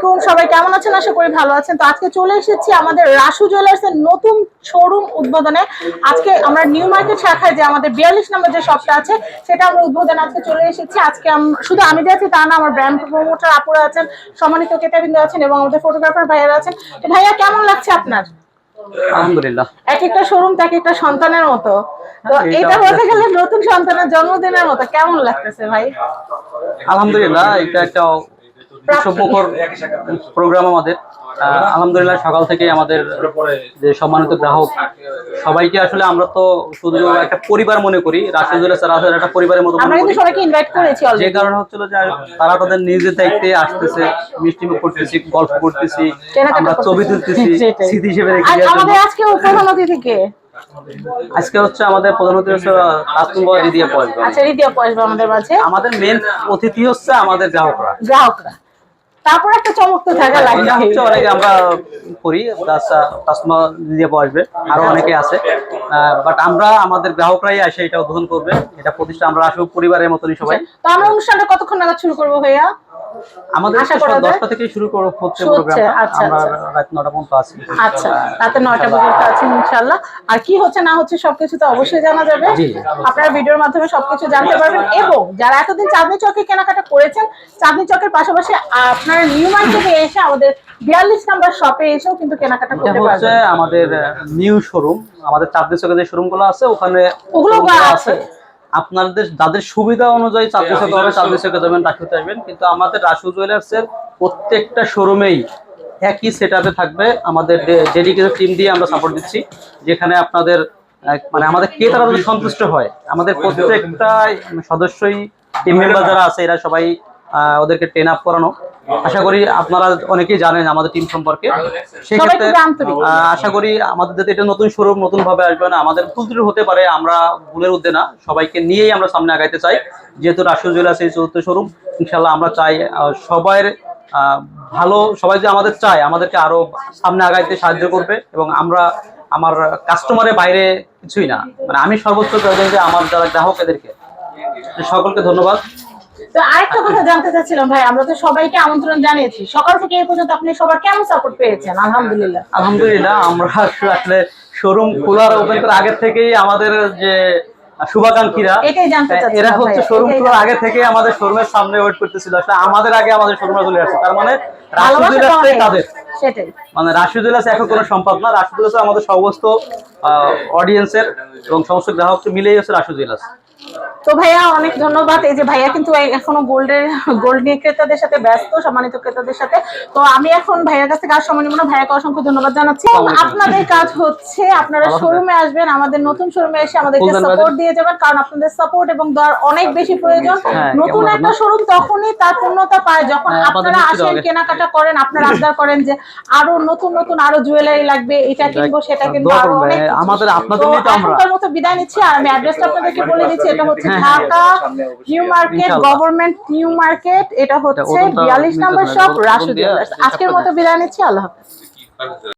আলাইকুম, সবাই কেমন আছেন? আশা করি ভালো আছেন। তো আজকে চলে এসেছি আমাদের রাসু জুয়েলার্স এর নতুন শোরুম উদ্বোধনে। আজকে আমরা নিউ মার্কেট শাখায় যে আমাদের 42 নম্বর যে শপটা আছে সেটা আমরা উদ্বোধনে আজকে চলে এসেছি। আজকে শুধু আমি যাচ্ছি তা না, আমার ব্র্যান্ড প্রমোটার আপুরা আছেন, সম্মানিত ক্রেতাবৃন্দ আছেন এবং আমাদের ফটোগ্রাফার ভাইয়ারা আছেন। তো ভাইয়া কেমন লাগছে আপনার? আলহামদুলিল্লাহ, এক একটা শোরুম এক একটা সন্তানের মতো। তো এটা বলতে গেলে নতুন সন্তানের জন্মদিনের মতো কেমন লাগতেছে ভাই? আলহামদুলিল্লাহ, এটা একটা উৎসবমুখর প্রোগ্রাম আমাদের। আলহামদুলিল্লাহ, সকাল থেকে আমাদের যে সম্মানিত গ্রাহক সবাইকে আসলে আমরা তো শুধু একটা পরিবার মনে করি। রাসু জুয়েলার্স আসলে একটা পরিবারের মতো আমরা কিন্তু সবাইকে ইনভাইট করেছি অলরেডি। যে কারণে হচ্ছিল যে তারা তাদের নিজের দায়িত্বে আসতেছে, মিষ্টিমুখ করতেছি, গল্প করতেছি, আমরা ছবি তুলতেছি, স্মৃতি হিসেবে রেখে দেওয়ার জন্য। আমাদের আজকে প্রধান অতিথি কে? আজকে হচ্ছে আমাদের প্রধান অতিথি হচ্ছে রিদিয়া পয়েন্ট। আচ্ছা, রিদিয়া পয়েন্ট আমাদের মাঝে। আমাদের মেন অতিথি হচ্ছে আমাদের গ্রাহকরা। তারপর একটা চমক তো থাকা লাগে। অনেকে আমরা করি, কাস্টমার দিয়ে আসবে, আরো অনেকে আছে, বাট আমরা আমাদের গ্রাহকরাই এসে এটা উদ্বোধন করবে। এটা প্রতিষ্ঠান আমরা আসলে পরিবারের মতনই সবাই। তো আমরা অনুষ্ঠানটা কতক্ষণ নাগাদ শুরু করবো ভাইয়া? আমাদের 10টা থেকে শুরু হচ্ছে প্রোগ্রামটা। আমরা রাত 9টা পর্যন্ত আছি। আচ্ছা, রাতে 9টা পর্যন্ত আছি ইনশাআল্লাহ। আর কি হচ্ছে না হচ্ছে সবকিছু তো অবশ্যই জানা যাবে। আপনারা ভিডিওর মাধ্যমে সবকিছু জানতে পারবেন। এবং যারা এতদিন চাঁদনী চকে কেনাকাটা করেছেন, চাঁদনী চকের পাশাপাশি আপনারা নিউ মার্কেটে এসে আমাদের 42 নাম্বার শপে এসেও কিন্তু কেনাকাটা করতে পারবেন। হচ্ছে আমাদের নিউ শোরুম, আমাদের চাঁদনী চকে যে শোরুমগুলো আছে ওখানে ওগুলো আছে। আপনাদের যাদের সুবিধা অনুযায়ী চাঁদনী চকে হবে চাঁদনী চকে যাবেন, রাখতে আসবেন। কিন্তু আমাদের রাসু জুয়েলার্স এর প্রত্যেকটা শোরুমেই একই সেটআপে থাকবে। আমাদের ডেডিকেটেড টিম দিয়ে আমরা সাপোর্ট দিচ্ছি, যেখানে আপনাদের মানে আমাদের ক্রেতারা যদি সন্তুষ্ট হয়। আমাদের প্রত্যেকটা সদস্যই, টিম মেম্বার যারা আছে এরা সবাই ওদেরকে ট্রেন আপ করানো। আশা করি আপনারা অনেকেই জানেন আমাদের টিম সম্পর্কে। সেক্ষেত্রে আশা করি আমাদের যাতে এটা নতুন শোরুম, নতুন ভাবে আসবে না, আমাদের ভুল ত্রুটি হতে পারে, আমরা ভুলের উদ্দে না, সবাইকে নিয়েই আমরা সামনে আগাইতে চাই। যেহেতু রাসু জুয়েলার্স এই 4th শোরুম, ইনশাল্লাহ আমরা চাই সবাই ভালো, সবাই যে আমাদের চায় আমাদেরকে আরো সামনে আগাইতে সাহায্য করবে। এবং আমরা আমার কাস্টমারের বাইরে কিছুই না, মানে আমি সর্বোচ্চ প্রয়োজন যে আমার যারা গ্রাহক এদেরকে। সকলকে ধন্যবাদ। তো আরেকটা কথা জানতে চাচ্ছিলাম ভাই, আমরা তো সবাইকে আমন্ত্রণ জানিয়েছি, সকাল থেকে এই পর্যন্ত আপনি সবার কেমন সাপোর্ট পেয়েছেন? আলহামদুলিল্লাহ, আমরা আসলে শোরুম খোলার ওপেন করার আগে থেকেই আমাদের যে শুভাকাঙ্ক্ষীরা এরা হচ্ছে শোরুম খোলার আগে থেকে আমাদের শোরুমের সামনে ওয়েট করতেছিল। আসলে আমাদের আগে আমাদের শোরুমে চলে আসছে, তার মানে রাসু জুয়েলার্সই তাদের। সেটাই, মানে রাসু জুয়েলার্স এখন কোনো সম্পদ না, রাসু জুয়েলার্স আমাদের সমস্ত অডিয়েন্সের এবং সমস্ত গ্রাহক মিলেই হচ্ছে রাসু জুয়েলার্স। তো ভাইয়া অনেক ধন্যবাদ। এই যে ভাইয়া কিন্তু এখনো গোল্ড নিয়ে ক্রেতাদের সাথে ব্যস্ত, সম্মানিত ক্রেতাদের সাথে। তো আমি এখন ভাইয়ার কাছ থেকে আর সময় নিব না, ভাইয়াকে অসংখ্য ধন্যবাদ জানাচ্ছি। আপনাদের কাজ হচ্ছে আপনারা শোরুমে আসবেন, আমাদের নতুন শোরুমে এসে আমাদেরকে সাপোর্ট দিয়ে যাবেন, কারণ আপনাদের সাপোর্ট এবং দেওয়ার অনেক বেশি প্রয়োজন। নতুন একটা শোরুম তখনই তার পূর্ণতা পায় যখন আপনারা আসেন, কেনাকাটা করেন, আপনারা আবদার করেন যে আরো নতুন নতুন আরো জুয়েলারি লাগবে, এটা কিনবো সেটা কিনবো, আরো অনেক আমাদের আপনাদের নিয়ে তো আমরা এখনকার মতো বিদায় নিচ্ছি। আর আমি অ্যাড্রেসটা আপনাদেরকে বলে দিচ্ছি, এটা হচ্ছে Dhaka new market, government new market. এটা হচ্ছে 42 নম্বর শপ, রাসু জুয়েলার্স। আজকের মতো বিদায় নিচ্ছি, আল্লাহ হাফেজ।